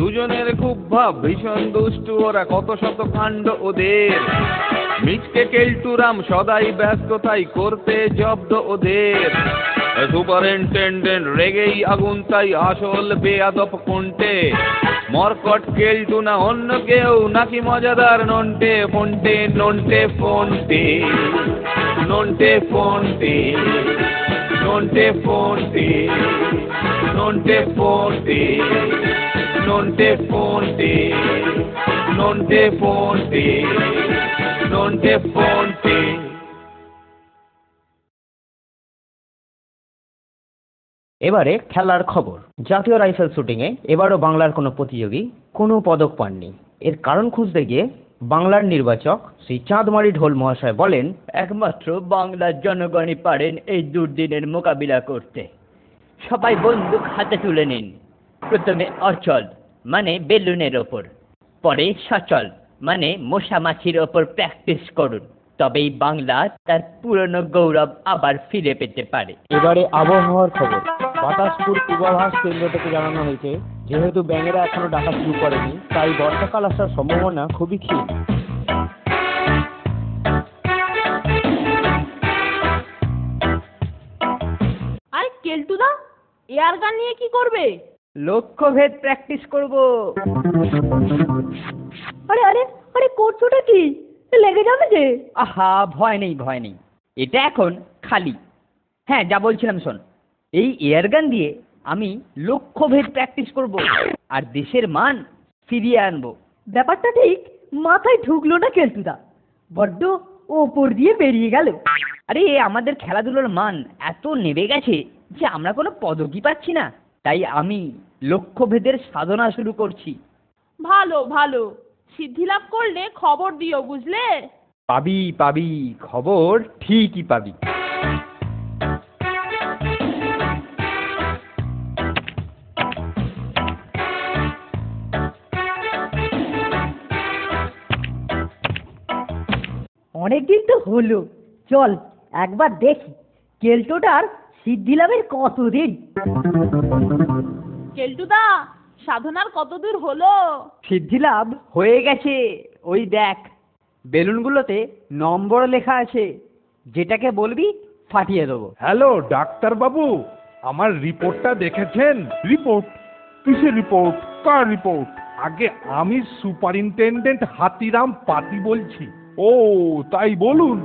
দুজনের খুব ভাব, ভীষণ দুষ্টু ওরা, কত শত কাণ্ড ওদের। মিচকে কেলটুরাম সদাই ব্যস্ত, তাই করতে জব্দ ওদের। সুপারিনটেন্ডেন্ট রেগেই আগুন, তাই আসল বেয়াদব কোনটে। মরকট কেলটু না অন্য কেউ, নাকি মজাদার নন্টে ফন্টে, নন্টে ফন্টে, নন্টে ফন্টে, নন্টে ফন্টে, নন্টে ফন্টে, নন্টে ফন্টে, নন্টে ফন্টে, নন্টে ফন্টে। এবারে খেলার খবর। জাতীয় রাইফেল শুটিংয়ে এবারও বাংলার কোনো প্রতিযোগী কোনো পদক পাননি। এর কারণ খুঁজতে গিয়ে বাংলার নির্বাচক শ্রী চাঁদমারি ঢোল মহাশয় বলেন, একমাত্র বাংলার জনগণই পারেন এই দুর্দিনের মোকাবিলা করতে। সবাই বন্দুক হাতে তুলে নিন। প্রথমে অচল মানে বেলুনের ওপর, পরে সচল মানে মশা মাছির ওপর প্র্যাকটিস করুন, তবেই বাংলা তার পুরনো গৌরব আবার ফিরে পেতে পারে। এবারে আবহাওয়ার খবর। বাতাসপুর পূর্বাভাস কেন্দ্র থেকে জানানো হয়েছে, যেহেতু ব্যাঙেরা এখনো ডাকা শুরু করেনি, তাই বর্ষাকাল আসার সম্ভাবনা খুবই ক্ষীণ। আরে কেলটুদা, এয়ার গান নিয়ে কি করবে? লক্ষ্যভেদ প্র্যাকটিস করব। আরে আরে আরে করছোটা কি? লেগে যাবে যে। আহা, ভয় নেই ভয় নেই, এটা এখন খালি। হ্যাঁ, যা বলছিলাম শোন, এই এয়ারগান দিয়ে আমি লক্ষ্যভেদ প্র্যাকটিস করব আর দেশের মান ফিরিয়ে আনবো। ব্যাপারটা ঠিক মাথায় ঢুকলো না কেলটুদা, বড্ড ওপর দিয়ে বেরিয়ে গেল। আরে আমাদের খেলাধুলোর মান এত নেমে গেছে যে আমরা কোনো পদকই পাচ্ছি না, তাই আমি লক্ষ্যভেদের সাধনা শুরু করছি। ভালো ভালো, সিদ্ধি লাভ করলে খবর দিও, বুঝলে? পাবি পাবি, খবর ঠিকই পাবি। অনেকদিন তো হলো, চল একবার দেখি কেলটোটার সিদ্ধি লাভের কতদিন। কেলটুদা, সাধনার কতদূর হলো? সিদ্ধি লাভ হয়ে গেছে, ওই দেখ বেলুনগুলোতে নম্বর লেখা আছে, যেটাকে বলবি ফাটিয়ে দেবো। হ্যালো ডাক্তার বাবু, আমার রিপোর্টটা দেখেছেন? রিপোর্ট? কিসের রিপোর্ট? কার রিপোর্ট? আগে আমি সুপারিনটেন্ডেন্ট হাতিরাম পাতি বলছি। ও তাই বলুন,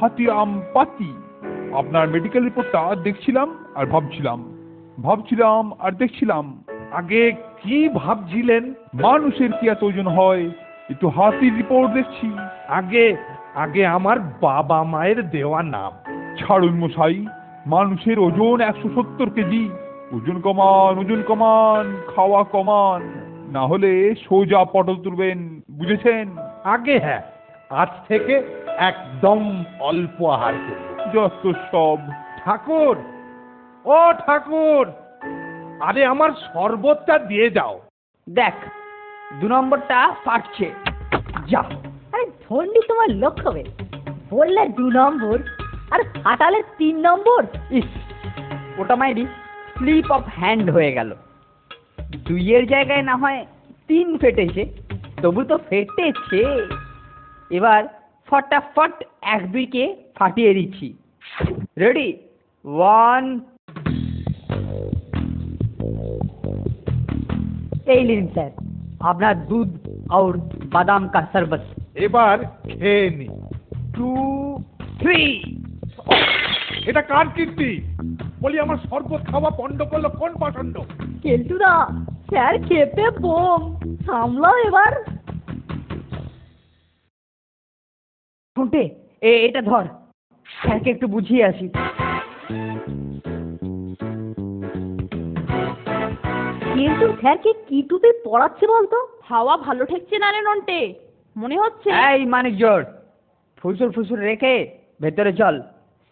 হাতিরাম পাতি। আপনার মেডিকেল রিপোর্টটা দেখছিলাম আর ভাবছিলাম আর দেখছিলাম। আগে কি ভাবছিলেন? মানুষের কি এত ওজন হয়? একটু হাতির রিপোর্ট দেখছি। আগে আমার বাবা মায়ের দেওয়া নাম। ছাড়ুন মশাই, মানুষের ওজন 170 কেজি। ওজন কমান, খাওয়া কমান, না হলে সোজা পটল তুলবেন, বুঝেছেন? আগে হ্যাঁ, আজ থেকে একদম অল্প আহার করব। যত সব। ঠাকুর, ও ঠাকুর, আরে আমার শরবতটা দিয়ে যাও। দেখ 2 নম্বরটা ফাটছে, যা। আরে ধন্যি তোমার লক্ষ্যভেদ, বললে 2 নম্বর আর ফাটালে 3 নম্বর। ইস, ওটা মাইরি স্লিপ অফ হ্যান্ড হয়ে গেল। 2-এর জায়গায় না হয় 3 ফেটেছে, তবু তো ফেটেছে। এবার ফটাফট 1-2কে ফাটিয়ে দিচ্ছি। রেডি? 1। এই নিন স্যার, আপনার দুধ और বাদাম का शरबत। এবার খেয়ে নি। 2, 3। এটা কার কীর্তি? বলি আমার শরবত খাওয়া বন্ধ করলো কোন পছন্দ? কেলটুদা, স্যার খেপে বোম, সামলাও এবার। শুনতে, এটা ধর, স্যারকে একটু বুঝিয়ে আসি। কিন্তু স্যারকে কি টুপি পড়াচ্ছে বলতো? হাওয়া ভালো ঠেকছে না রে নন্টে, মনে হচ্ছে। এই মানিক জোর, ফুসুর ফুসুর রেখে ভেতরে চল,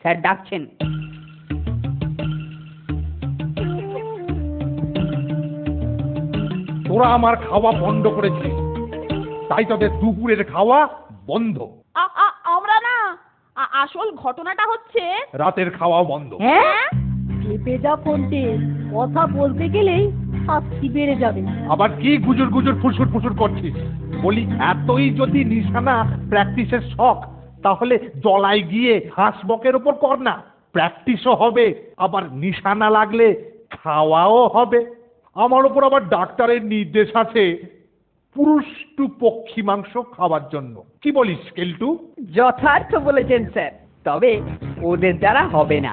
স্যার ডাকছেন। তোরা আমার খাওয়া বন্ধ করেছিস, তাই তোদের দুপুরের খাওয়া বন্ধ। আমরা না, আসল ঘটনাটা হচ্ছে রাতের খাওয়াও বন্ধ। হ্যাঁ, চেপে যা ফোনটে, কথা বলতে গেলেই শাস্তি বেড়ে যাবে। আবার কি গুজুর গুজুর ফুসুর ফুসুর করছিস? বলি, এতই যদি নিশানা প্র্যাকটিসের শখ, তাহলে জলায় গিয়ে হাঁস বকের ওপর কর না, প্র্যাকটিসও হবে, আবার নিশানা লাগলে খাওয়াও হবে। আমার ওপর আবার ডাক্তারের নির্দেশ আছে পুরুষ টু পক্ষী মাংস খাওয়ার জন্য। কি বলিস কেলটু? যথার্থ বলেছেন স্যার, তবে ওদের দ্বারা হবে না।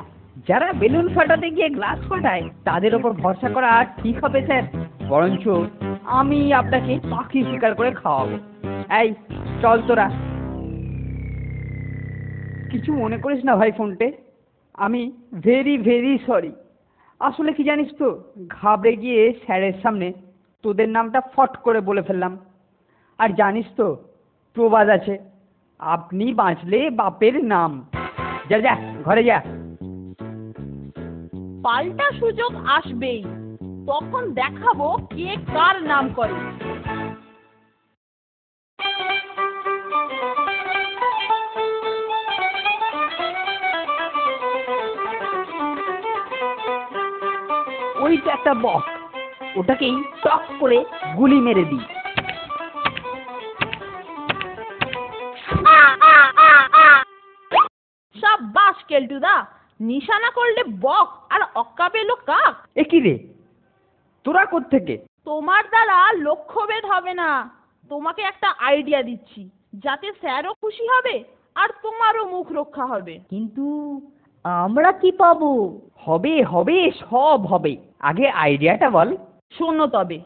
যারা বেলুন ফাটাতে গিয়ে গ্লাস ফাটায় তাদের ওপর ভরসা করা ঠিক হবে স্যার? বরঞ্চ আমি আপনাকে পাখি শিকার করে খাওয়াবো। এই চল তোরা। কিছু মনে করিস না ভাই ফোনটে, আমি ভেরি ভেরি সরি। আসলে কি জানিস তো, ঘাবড়ে গিয়ে স্যারের সামনে তোদের নামটা ফট করে বলে ফেললাম। আর জানিস তো প্রবাদ আছে, আপনি বাঁচলে বাপের নাম। যা যা ঘরে যা। পাল্টা সুযোগ আসবেই, তখন দেখাবো কে কার নাম করে। ওইটা একটা বক, ওটাকেই টক করে গুলি মেরে দিই। সাব্বাস কেলটুদা, নিশানা করলে বক আর অক্কা পেলো কাক। এ কি রে, তোরা কোত্থেকে? তোমার দ্বারা লক্ষ্যভেদ হবে না, তোমাকে একটা আইডিয়া দিচ্ছি, যাতে স্যারও খুশি হবে আর তোমারও মুখ রক্ষা হবে। কিন্তু আমরা কি পাবো? হবে হবে, সব হবে। আগে আইডিয়াটা বল। শোনো তবে,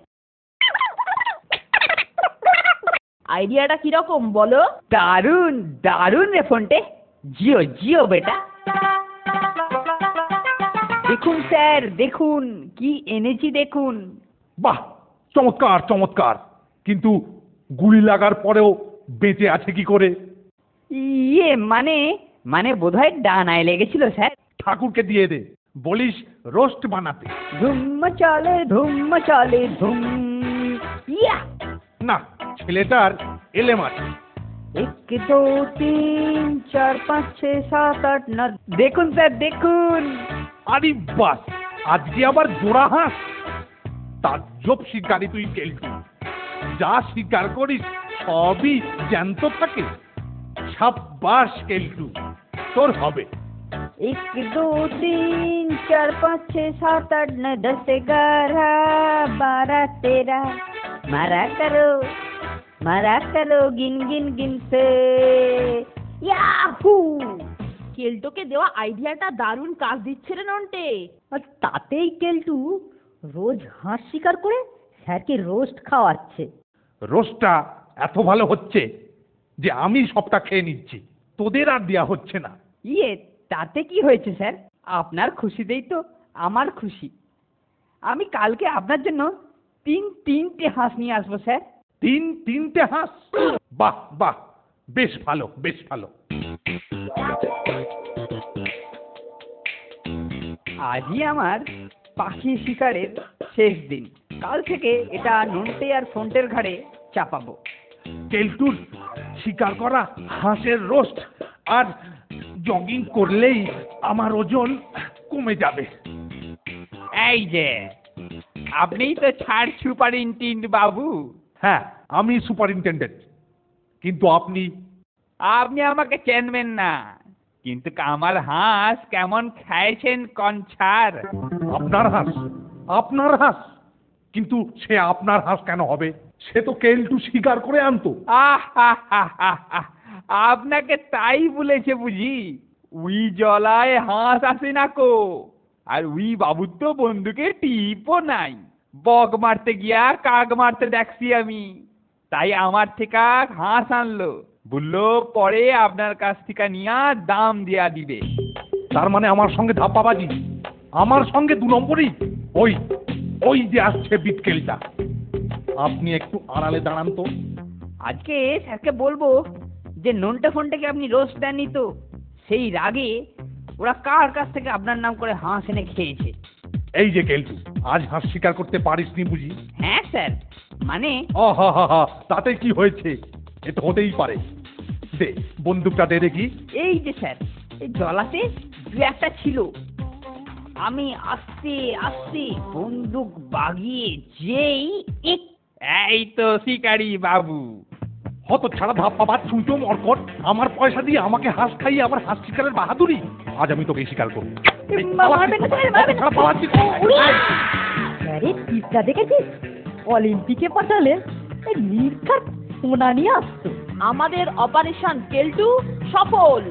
আইডিয়াটা কিরকম বলো? দারুন দারুন রে ফোনটে, জিও জিও বেটা। দেখুন স্যার, দেখুন কি এনেছি দেখুন। বাহ, চমৎকার চমৎকার। কিন্তু গুলি লাগার পরেও বেঁচে আছে কি করে? ইয়ে মানে মানে বোধহয় ডানায় লেগেছিল স্যার। ঠাকুরকে দিয়ে দে, বলিস রোস্ট বানাতে। ধুম চলে ধুম চলে ধুম। ইয়া না, ছেলেটার এলেম আছে। 1 2 3 4 5 6 7 8 9। দেখুন স্যার দেখুন। আরে বাস, আজকে আবার জোড়া হাঁস। তাজ্জব শিকারি তুই কেলটু, যা শিকার করিস সবই জ্যান্ত থাকে। সাব্বাস কেলটু, তোর হবে। 1 2 3 4 5 6 7 8 9 10 11 12 13। मारा करो गिन गिन गिन से। ইয়াহু! কেলটোকে দেওয়া আইডিয়াটা দারুণ কাজ দিচ্ছে রে নন্টে। আর তাতেই কেলটু রোজ হাঁস শিকার করে স্যারকে রোস্ট খাওয়াচ্ছে। রোস্টটা এত ভালো হচ্ছে যে আমি সবটা খেয়ে নিচ্ছি, তোদের আর দেয়া হচ্ছে না। তাতে কি হয়েছে স্যার? আপনার খুশিতেই তো আমার খুশি। আমি কালকে আপনার জন্য 3টে হাঁস নিয়ে আসবো স্যার। 3টে হাঁস? বাহ বাহ, বেশ ভালো বেশ ভালো। আজই আমার পাখি শিকারের শেষ দিন। কাল থেকে এটা নন্টে আর ফোনটের ঘাড়ে চাপাবো। কেলটুর শিকার করা হাঁসের রোস্ট আর জগিং করলেই আমার ওজন কমে যাবে। এই যে, আপনিই তো ছাড় সুপারিনটেন্ডেন্ট বাবু। হ্যাঁ, আমি সুপারিনটেন্ডেন্ট, কিন্তু আপনি? আপনি আমাকে চেনবেন না, কিন্তু আমার হাঁস কেমন খাইছেন কনছার। আপনার হাঁস? আপনার হাঁস? কিন্তু সে আপনার হাঁস কেন হবে? সে তো কেলটু শিকার করে আনতো। আপনাকে তাই বলেছে বুঝি? উই জলায় হাঁস আসে না কো, আর উই বাবুর তো বন্দুকে টিপও নাই। বক মারতে গিয়া কাক মারতে দেখছি আমি, তাই আমার থেকে হাঁস আনলো, বললো পরে আপনার কাছ থেকে নিয়া দাম দিয়া দিবে। তার মানে আমার সঙ্গে ধাপ্পাবাজি, আমার সঙ্গে 2 নম্বরই। ওই ওই যে আসছে বিটকেলটা, আপনি একটু আড়ালে দাঁড়ান তো। আজকে স্যারকে বলবো যে নন্টে ফন্টেকে আপনি রোস্ট দেননি তো, সেই রাগে ওরা কার কাছ থেকে আপনার নাম করে হাঁস এনে খেয়েছে। এই যে কেলটু, আজ হাঁস শিকার করতে পারিসনি বুঝি? হ্যাঁ স্যার, মানে আহা, তাতে কি হয়েছে? এ তো হতেই পারে। দে বন্দুকটা দে দেখি। এই যে স্যার, এই জলাতে দু একটা ছিল, আমি আস্তে আস্তে বন্দুক বাগিয়ে যেই এই তো শিকারি বাবু। হত ছাড়া ধাপ্পা বাদ ছুঁচো মরকট, আমার পয়সা দিয়ে আমাকে হাঁস খাইয়ে আবার হাঁস শিকারের বাহাদুরি। আজ আমি তোকে শিকার করবো। এই, মারবেন না, স্যার, মারবেন না। ছাড়া পালাচ্ছিস? আরে টিপটা দেখেছিস? অলিম্পিকে পাঠালে এই নির্ঘাত সোনা নিয়ে আসতো। আমাদের অপারেশন কেলটু সফল।